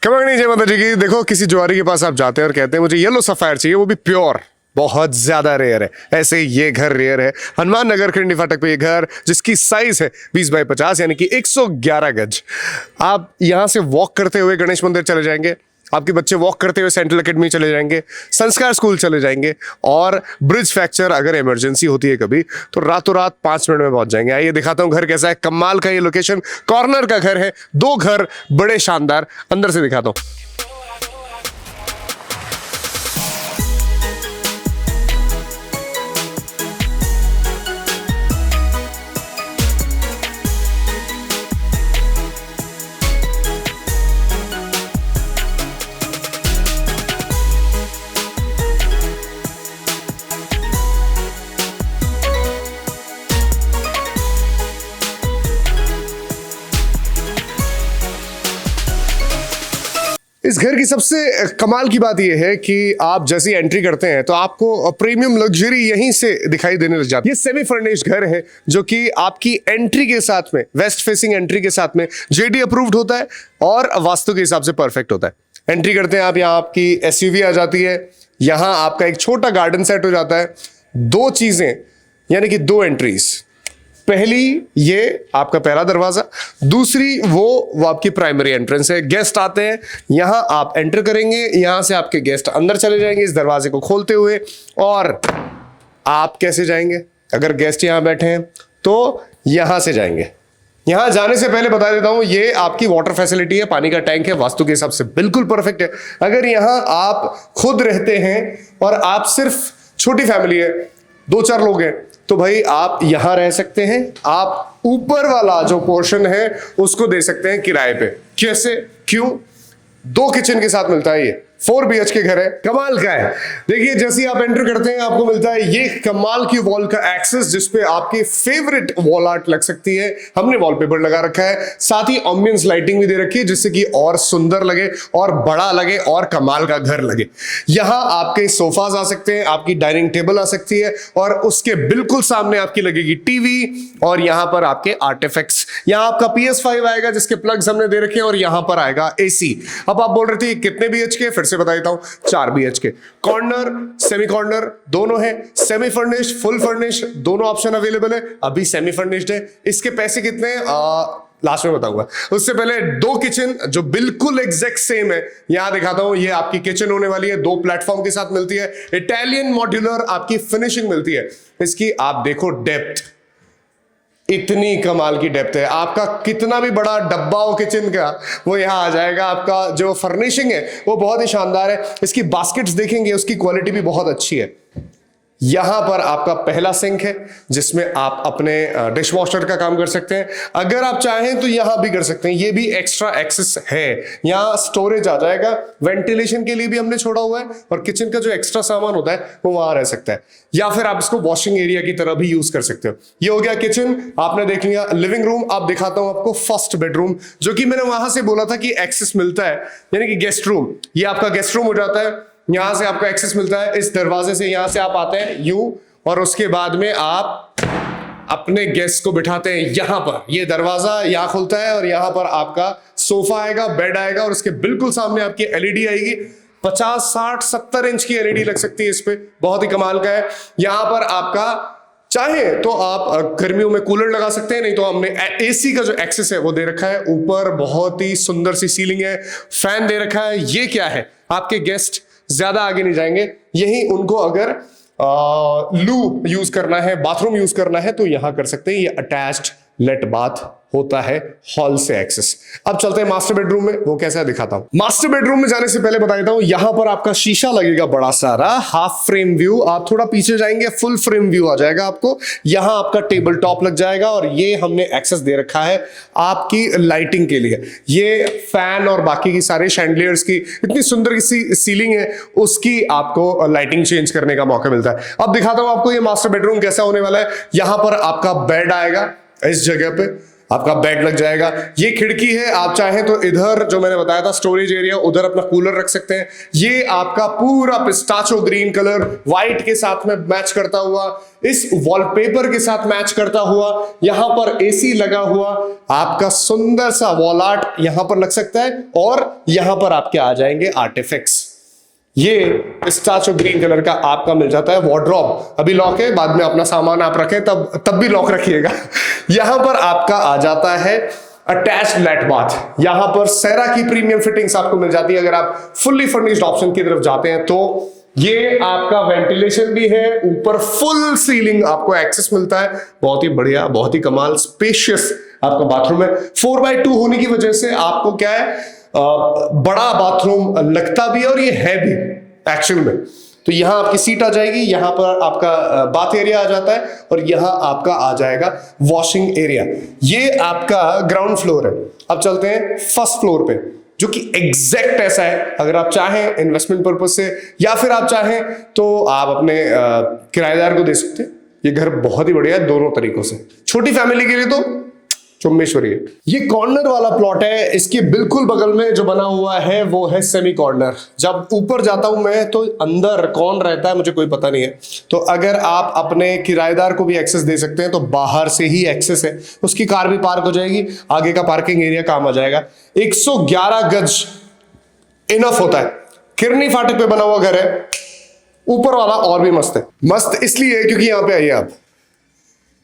खबर जय माता जी की। देखो, किसी जुआरी के पास आप जाते हैं और कहते हैं मुझे येलो सफायर चाहिए, वो भी प्योर, बहुत ज्यादा रेयर है। ऐसे ये घर रेयर है। हनुमान नगर खंडी फाटक पे ये घर, जिसकी साइज है 20 बाई 50 यानी कि 111 गज। आप यहां से वॉक करते हुए गणेश मंदिर चले जाएंगे, आपके बच्चे वॉक करते हुए सेंट्रल एकेडमी चले जाएंगे, संस्कार स्कूल चले जाएंगे, और ब्रिज फ्रैक्चर अगर इमरजेंसी होती है कभी तो रातों रात 5 मिनट में पहुंच जाएंगे। आइए दिखाता हूं घर कैसा है। कमाल का ये लोकेशन, कॉर्नर का घर है, 2 घर बड़े शानदार, अंदर से दिखाता हूं। इस घर की सबसे कमाल की बात यह है कि आप जैसे ही एंट्री करते हैं तो आपको प्रीमियम लग्जरी यहीं से दिखाई देने लग जाती है। ये सेमी फर्निश्ड घर है जो कि आपकी एंट्री के साथ में, वेस्ट फेसिंग एंट्री के साथ में जेडी अप्रूव्ड होता है और वास्तु के हिसाब से परफेक्ट होता है। एंट्री करते हैं आप, यहाँ आपकी एसयूवी आ जाती है, यहाँ आपका एक छोटा गार्डन सेट हो जाता है। 2 चीजें यानी कि 2 एंट्रीज, पहली ये आपका पहला दरवाजा, दूसरी वो आपकी प्राइमरी एंट्रेंस है। गेस्ट आते हैं, यहां आप एंटर करेंगे, यहां से आपके गेस्ट अंदर चले जाएंगे इस दरवाजे को खोलते हुए। और आप कैसे जाएंगे? अगर गेस्ट यहां बैठे हैं तो यहां से जाएंगे। यहां जाने से पहले बता देता हूं, ये आपकी वाटर फैसिलिटी है, पानी का टैंक है, वास्तु के हिसाब से बिल्कुल परफेक्ट है। अगर यहां आप खुद रहते हैं और आप सिर्फ, छोटी फैमिली है, 2-4 लोग हैं, तो भाई आप यहां रह सकते हैं। आप ऊपर वाला जो पोर्शन है उसको दे सकते हैं किराए पे। कैसे, क्यों? 2 किचन के साथ मिलता है। ये 4 BHK घर है, कमाल का है। देखिए, जैसे ही आप एंटर करते हैं आपको मिलता है ये कमाल की वॉल का एक्सेस, जिसपे आपकी फेवरेट वॉल आर्ट लग सकती है। हमने वॉलपेपर लगा रखा है, साथ ही एम्बियंस लाइटिंग भी दे रखी है, जिससे कि और सुंदर लगे और बड़ा लगे और कमाल का घर लगे। यहां आपके सोफाज आ सकते हैं, आपकी डाइनिंग टेबल आ सकती है, और उसके बिल्कुल सामने आपकी लगेगी टीवी, और यहां पर आपके आर्टिफैक्ट्स। यहां आपका PS5 आएगा जिसके प्लग्स हमने दे रखे हैं, और यहां पर आएगा AC। अब आप बोल रहे थे कितने BHK, फिर से बता देता हूं, 4 BHK। कॉर्नर, सेमी कॉर्नर दोनों है, सेमी फर्निश्ड, फुल फर्निश्ड, दोनों ऑप्शन अवेलेबल है। अभी सेमी फर्निश्ड है, इसके पैसे कितने हैं लास्ट में बताऊंगा। उससे पहले 2 किचन जो बिल्कुल एग्जैक्ट सेम है, यहां दिखाता हूं। ये आपकी किचन होने वाली है, 2 प्लेटफॉर्म के साथ मिलती है, इटालियन मॉड्यूलर आपकी फिनिशिंग मिलती है। इसकी आप देखो डेप्थ, इतनी कमाल की डेप्थ है। आपका कितना भी बड़ा डब्बा हो किचन का, वो यहां आ जाएगा। आपका जो फर्निशिंग है वो बहुत ही शानदार है। इसकी बास्केट्स देखेंगे, उसकी क्वालिटी भी बहुत अच्छी है। यहां पर आपका पहला सिंक है जिसमें आप अपने डिश वॉशर का काम कर सकते हैं। अगर आप चाहें तो यहां भी कर सकते हैं, ये भी एक्स्ट्रा एक्सेस है। यहां स्टोरेज आ जाएगा, वेंटिलेशन के लिए भी हमने छोड़ा हुआ है, और किचन का जो एक्स्ट्रा सामान होता है वो वहां रह सकता है। या फिर आप इसको वॉशिंग एरिया की तरह भी यूज कर सकते हो। ये हो गया किचन, आपने देख लिया। लिविंग रूम आप दिखाता हूं आपको, फर्स्ट बेडरूम, जो कि मैंने वहां से बोला था कि एक्सेस मिलता है, यानी कि गेस्ट रूम। ये आपका गेस्ट रूम हो जाता है, यहां से आपको एक्सेस मिलता है इस दरवाजे से। यहां से आप आते हैं यूं, और उसके बाद में आप अपने गेस्ट को बिठाते हैं यहां पर। ये दरवाजा यहां खुलता है, और यहां पर आपका सोफा आएगा, बेड आएगा, और उसके बिल्कुल सामने आपकी LED आएगी। 50, 60, 70 इंच की LED लग सकती है इस पे, बहुत ही कमाल का है। यहां पर आपका चाहे तो आप गर्मियों में कूलर लगा सकते हैं, नहीं तो हमने AC का जो एक्सेस है वो दे रखा है। ऊपर बहुत ही सुंदर सी सीलिंग है, फैन दे रखा है। ये क्या है, आपके गेस्ट ज्यादा आगे नहीं जाएंगे, यही उनको अगर लू यूज करना है, बाथरूम यूज करना है, तो यहां कर सकते हैं। ये अटैच्ड लेट बाथ होता है, हॉल से एक्सेस। अब चलते हैं मास्टर बेडरूम में, वो कैसा है दिखाता हूं। मास्टर बेडरूम में जाने से पहले बता देता हूं, यहां पर आपका शीशा लगेगा बड़ा सारा, हाफ फ्रेम व्यू। आप थोड़ा पीछे जाएंगे, फुल फ्रेम व्यू आ जाएगा आपको। यहां आपका टेबल टॉप लग जाएगा, और ये हमने एक्सेस दे रखा है आपकी लाइटिंग के लिए। ये फैन और बाकी की सारे शैंडलियर्स की इतनी सुंदर सी सीलिंग है, उसकी आपको लाइटिंग चेंज करने का मौका मिलता है। अब दिखाता हूं आपको ये मास्टर बेडरूम कैसा होने वाला है। यहां पर आपका बेड आएगा इस जगह पे, आपका बेड लग जाएगा। ये खिड़की है, आप चाहें तो इधर जो मैंने बताया था स्टोरेज एरिया, उधर अपना कूलर रख सकते हैं। ये आपका पूरा पिस्ताचो ग्रीन कलर व्हाइट के साथ में मैच करता हुआ, इस वॉलपेपर के साथ मैच करता हुआ, यहां पर एसी लगा हुआ आपका सुंदर सा वॉल आर्ट यहां पर लग सकता है। और यहां पर आपके आ जाएंगे आर्टिफैक्ट्स। ये पिस्ताचो ग्रीन कलर का आपका मिल जाता है वार्डरोब। अभी लॉक है, बाद में अपना सामान आप रखें तब भी लॉक रखिएगा। यहां पर आपका आ जाता है अटैच्ड लेट बाथ। यहां पर सेरा की प्रीमियम फिटिंग्स आपको मिल जाती है। अगर आप फुल्ली फर्निश्ड ऑप्शन की तरफ जाते हैं तो ये आपका वेंटिलेशन भी है, ऊपर फुल सीलिंग आपको एक्सेस मिलता है। बहुत ही बढ़िया, बहुत ही कमाल स्पेशियस आपका बाथरूम है। 4x2 होने की वजह से आपको क्या है, बड़ा बाथरूम लगता भी है और ये है भी एक्चुअल में। तो यहां आपकी सीट आ जाएगी, यहां पर आपका बाथ एरिया आ जाता है और यहां आपका आ जाएगा वॉशिंग एरिया। ये आपका ग्राउंड फ्लोर है। अब चलते हैं फर्स्ट फ्लोर पे, जो कि एग्जैक्ट ऐसा है। अगर आप चाहें इन्वेस्टमेंट पर्पज से या फिर आप चाहें तो आप अपने किराएदार को दे सकते हैं। ये घर बहुत ही बढ़िया है दोनों तरीकों से। छोटी फैमिली के लिए तो चुम्बेश्वरी है। ये कॉर्नर वाला प्लॉट है, इसके बिल्कुल बगल में जो बना हुआ है वो है सेमी कॉर्नर। जब ऊपर जाता हूं मैं तो अंदर कौन रहता है मुझे कोई पता नहीं है। तो अगर आप अपने किराएदार को भी एक्सेस दे सकते हैं तो बाहर से ही एक्सेस है, उसकी कार भी पार्क हो जाएगी, आगे का पार्किंग एरिया काम आ जाएगा। 111 गज इनफ होता है। किरनी फाटक पे बना हुआ घर है। ऊपर वाला और भी मस्त है। मस्त इसलिए क्योंकि यहां पे आइए आप,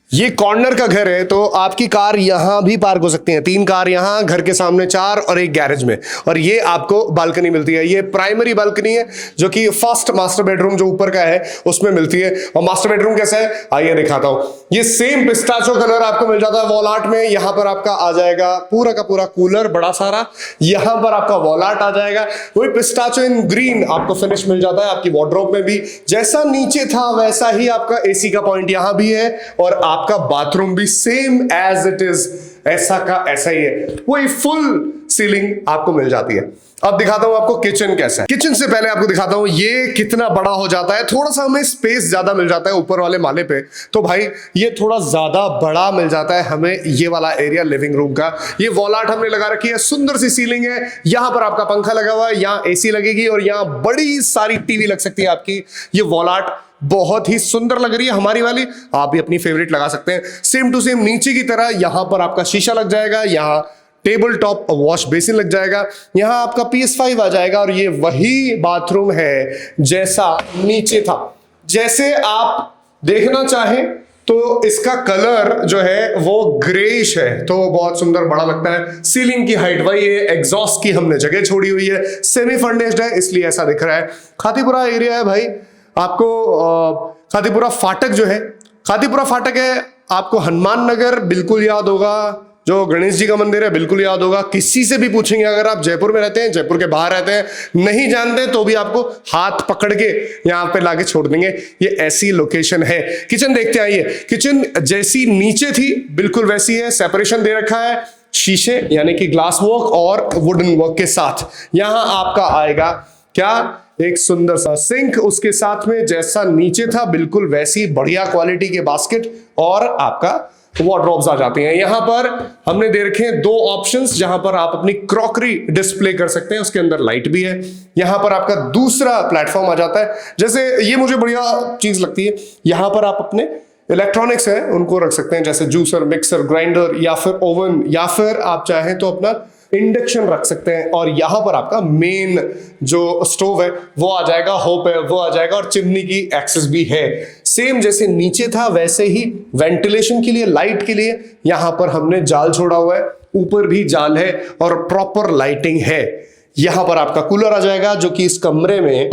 ये कॉर्नर का घर है तो आपकी कार यहां भी पार्क हो सकती है। 3 कार यहां, घर के सामने 4 और एक गैरेज में। और ये आपको बालकनी मिलती है। ये प्राइमरी बालकनी है जो कि फर्स्ट मास्टर बेडरूम जो ऊपर का है उसमें मिलती है। और मास्टर बेडरूम कैसा है आइए दिखाता हूं। ये सेम पिस्ताचो कलर आपको मिल जाता है वॉल आर्ट में। यहां पर आपका आ जाएगा पूरा का पूरा कूलर बड़ा सारा, यहां पर आपका वॉल आर्ट आ जाएगा। वही पिस्ताचो इन ग्रीन आपको फिनिश मिल जाता है। आपकी वार्डरोब में भी जैसा नीचे था वैसा ही आपका एसी का पॉइंट यहां भी है और आपका बाथरूम भी सेम एज इट इज, ऐसा का ऐसा ही है। वही फुल सीलिंग आपको मिल जाती है। अब दिखाता हूं आपको किचन कैसा है। किचन से पहले आपको दिखाता हूं ये कितना बड़ा हो जाता है। थोड़ा सा हमें स्पेस ज्यादा मिल जाता है ऊपर वाले माले पे, तो भाई ये थोड़ा ज्यादा बड़ा मिल जाता है हमें ये वाला एरिया लिविंग रूम का। ये वॉल आर्ट हमने लगा रखी है, सुंदर सी सीलिंग है। यहां पर आपका पंखा लगा हुआ है, यहां एसी लगेगी और यहां बड़ी सारी टीवी लग सकती है आपकी। ये वॉल आर्ट बहुत ही सुंदर लग रही है हमारी वाली, आप भी अपनी फेवरेट लगा सकते हैं। सेम टू सेम नीचे की तरह यहां पर आपका शीशा लग जाएगा, यहां टेबल टॉप वॉश बेसिन लग जाएगा, यहां आपका PS5 आ जाएगा। और ये वही बाथरूम है जैसा नीचे था। जैसे आप देखना चाहें तो इसका कलर जो है वो ग्रेइश है, तो बहुत सुंदर बड़ा लगता है। सीलिंग की हाइट वही है, एग्जॉस्ट की हमने जगह छोड़ी हुई है, सेमी फर्निश्ड है इसलिए ऐसा दिख रहा है। खातीपुरा एरिया है भाई। आपको खातीपुरा फाटक जो है, खातीपुरा फाटक है, आपको हनुमान नगर बिल्कुल याद होगा, जो गणेश जी का मंदिर है बिल्कुल याद होगा। किसी से भी पूछेंगे, अगर आप जयपुर में रहते हैं, जयपुर के बाहर रहते हैं, नहीं जानते तो भी आपको हाथ पकड़ के यहां पे लाके छोड़ देंगे। ये ऐसी लोकेशन है। किचन देखते आइए। किचन जैसी नीचे थी बिल्कुल वैसी है। सेपरेशन दे रखा है शीशे यानी कि ग्लास वर्क और वुडन वर्क के साथ। यहां आपका आएगा क्या, एक सुंदर सा सिंक, उसके साथ में जैसा नीचे था बिल्कुल वैसी बढ़िया क्वालिटी के बास्केट और आपका वार्डरोब्स आ जाते हैं। यहां पर हमने दे रखे हैं 2 ऑप्शंस जहां पर आप अपनी क्रॉकरी डिस्प्ले कर सकते हैं। उसके अंदर लाइट भी है। यहां पर आपका दूसरा प्लेटफॉर्म आ जाता है। जैसे ये मुझे बढ़िया चीज लगती है, यहां पर आप अपने इलेक्ट्रॉनिक्स है उनको रख सकते हैं, जैसे जूसर, मिक्सर, ग्राइंडर या फिर ओवन, या फिर आप चाहें तो अपना इंडक्शन रख सकते हैं। और यहां पर आपका मेन जो स्टोव है वो आ जाएगा, होप है वो आ जाएगा और चिमनी की एक्सेस भी है। सेम जैसे नीचे था वैसे ही वेंटिलेशन के लिए, लाइट के लिए यहां पर हमने जाल छोड़ा हुआ है, ऊपर भी जाल है और प्रॉपर लाइटिंग है। यहां पर आपका कूलर आ जाएगा जो कि इस कमरे में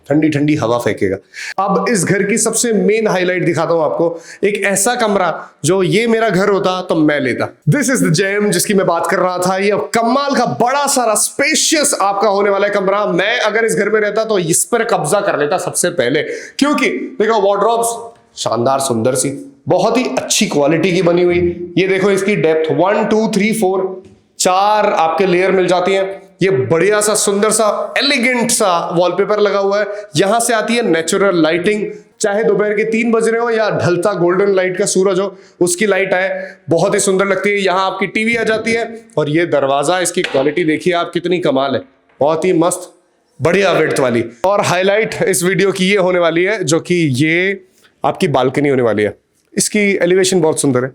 ठंडी ठंडी हवा फेंकेगा। अब इस घर की सबसे मेन हाईलाइट दिखाता हूं आपको। एक ऐसा कमरा जो ये मेरा घर होता तो मैं लेता। दिस इज द जेम जिसकी मैं बात कर रहा था। ये कमाल का बड़ा सारा स्पेशियस आपका होने वाला है कमरा। मैं अगर इस घर में रहता तो इस पर कब्जा कर लेता सबसे पहले, क्योंकि देखो वार्डरोब्स शानदार सुंदर सी, बहुत ही अच्छी क्वालिटी की बनी हुई। ये देखो इसकी डेप्थ 1 2 3 4 4 आपके लेयर मिल जाती हैं। ये बढ़िया सा सुंदर सा एलिगेंट सा वॉलपेपर लगा हुआ है। यहां से आती है नेचुरल लाइटिंग, चाहे दोपहर के 3 बज रहे हो या ढलता गोल्डन लाइट का सूरज हो, उसकी लाइट आए, बहुत ही सुंदर लगती है। यहाँ आपकी टीवी आ जाती है और ये दरवाजा, इसकी क्वालिटी देखिए आप कितनी कमाल है, बहुत ही मस्त बढ़िया विड्थ वाली। और हाईलाइट इस वीडियो की ये होने वाली है जो कि ये आपकी बालकनी होने वाली है। इसकी एलिवेशन बहुत सुंदर है।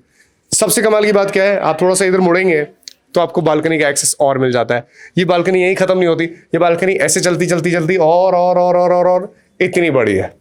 सबसे कमाल की बात क्या है, आप थोड़ा सा इधर मुड़ेंगे तो आपको बालकनी का एक्सेस और मिल जाता है। ये बालकनी यहीं खत्म नहीं होती, ये बालकनी ऐसे चलती चलती चलती और इतनी बड़ी है।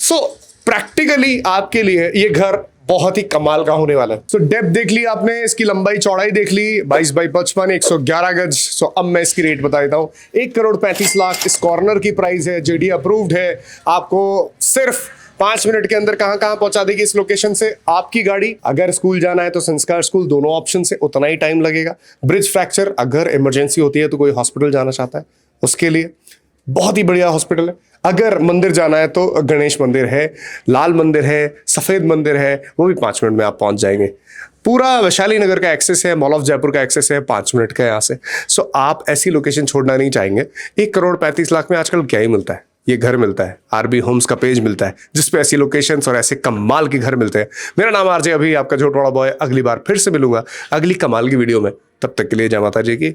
सो प्रैक्टिकली आपके लिए ये घर बहुत ही कमाल का होने वाला है। सो डेप्थ देख ली आपने, इसकी लंबाई चौड़ाई देख ली, 22 बाई 55, 111 गज। सो अब मैं इसकी रेट बता देता हूँ, 1,35,00,000 इस कॉर्नर की प्राइस है, जेडी अप्रूव्ड है। आपको सिर्फ 5 मिनट के अंदर कहां कहां पहुंचा देगी इस लोकेशन से आपकी गाड़ी। अगर स्कूल जाना है तो संस्कार स्कूल, दोनों ऑप्शन से उतना ही टाइम लगेगा। ब्रिज फ्रैक्चर अगर इमरजेंसी होती है तो कोई हॉस्पिटल जाना चाहता है उसके लिए बहुत ही बढ़िया हॉस्पिटल है। अगर मंदिर जाना है तो गणेश मंदिर है, लाल मंदिर है, सफेद मंदिर है, वो भी 5 मिनट में आप पहुंच जाएंगे। पूरा वैशाली नगर का एक्सेस है, मॉल ऑफ जयपुर का एक्सेस है 5 मिनट का यहाँ से। सो आप ऐसी लोकेशन छोड़ना नहीं चाहेंगे। 1,35,00,000 में आजकल क्या ही मिलता है, ये घर मिलता है, आरबी होम्स का पेज मिलता है जिसपे ऐसी लोकेशंस और ऐसे कमाल के घर मिलते हैं। मेरा नाम आरजे अभी, आपका झोटवाड़ा बॉय। अगली बार फिर से मिलूंगा अगली कमाल की वीडियो में। तब तक के लिए जय माता जी की।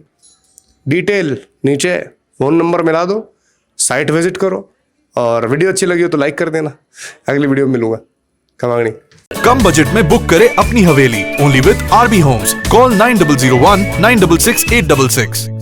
डिटेल नीचे फोन नंबर मिला दो, साइट विजिट करो और वीडियो अच्छी लगी हो तो लाइक कर देना। अगली वीडियो में मिलूंगा। कमांगनी। कम बजट में बुक करें अपनी haveli only with RB Homes. Call 9001 966 866।